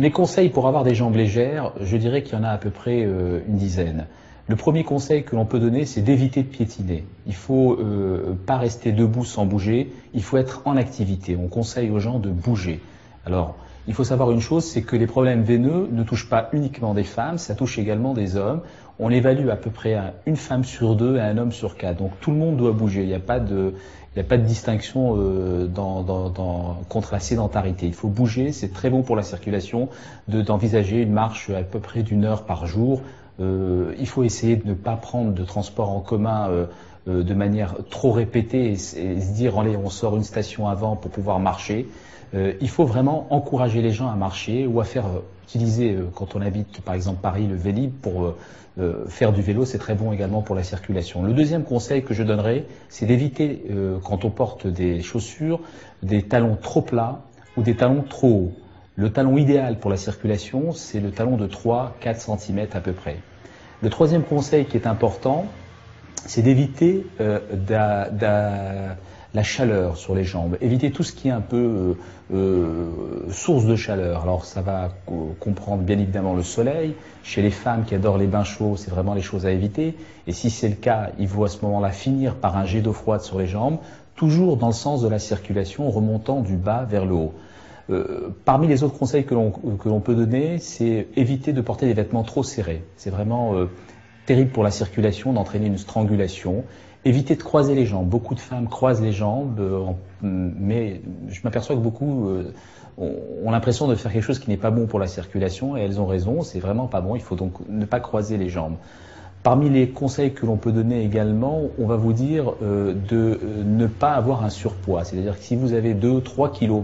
Mes conseils pour avoir des jambes légères, je dirais qu'il y en a à peu près une dizaine. Le premier conseil que l'on peut donner, c'est d'éviter de piétiner. Il faut pas rester debout sans bouger, il faut être en activité. On conseille aux gens de bouger. Alors, il faut savoir une chose, c'est que les problèmes veineux ne touchent pas uniquement des femmes, ça touche également des hommes. On évalue à peu près à une femme sur deux et un homme sur quatre. Donc tout le monde doit bouger. Il n'y a pas de distinction contre la sédentarité. Il faut bouger, c'est très bon pour la circulation d'envisager une marche à peu près d'1 heure par jour. Il faut essayer de ne pas prendre de transport en commun de manière trop répétée et se dire allez, on sort une station avant pour pouvoir marcher. Il faut vraiment encourager les gens à marcher ou à faire utiliser, quand on habite par exemple Paris, le Vélib pour faire du vélo, c'est très bon également pour la circulation. Le deuxième conseil que je donnerais, c'est d'éviter, quand on porte des chaussures, des talons trop plats ou des talons trop hauts. Le talon idéal pour la circulation, c'est le talon de 3-4 cm à peu près. Le troisième conseil qui est important, c'est d'éviter la chaleur sur les jambes, éviter tout ce qui est un peu source de chaleur. Alors ça va comprendre bien évidemment le soleil. Chez les femmes qui adorent les bains chauds, c'est vraiment les choses à éviter. Et si c'est le cas, il faut à ce moment-là finir par un jet d'eau froide sur les jambes, toujours dans le sens de la circulation, remontant du bas vers le haut. Parmi les autres conseils que l'on peut donner, c'est éviter de porter des vêtements trop serrés. C'est vraiment terrible pour la circulation d'entraîner une strangulation. Éviter de croiser les jambes. Beaucoup de femmes croisent les jambes, mais je m'aperçois que beaucoup ont l'impression de faire quelque chose qui n'est pas bon pour la circulation, et elles ont raison, c'est vraiment pas bon, il faut donc ne pas croiser les jambes. Parmi les conseils que l'on peut donner également, on va vous dire de ne pas avoir un surpoids. C'est-à-dire que si vous avez 2-3 kilos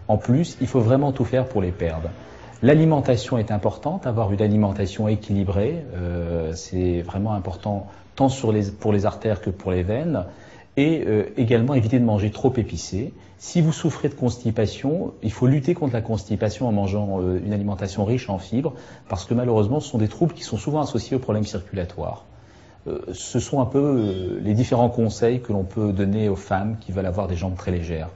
en plus, il faut vraiment tout faire pour les perdre. L'alimentation est importante, avoir une alimentation équilibrée, c'est vraiment important tant pour les artères que pour les veines, et également éviter de manger trop épicé. Si vous souffrez de constipation, il faut lutter contre la constipation en mangeant une alimentation riche en fibres, parce que malheureusement ce sont des troubles qui sont souvent associés aux problèmes circulatoires. Ce sont un peu les différents conseils que l'on peut donner aux femmes qui veulent avoir des jambes très légères.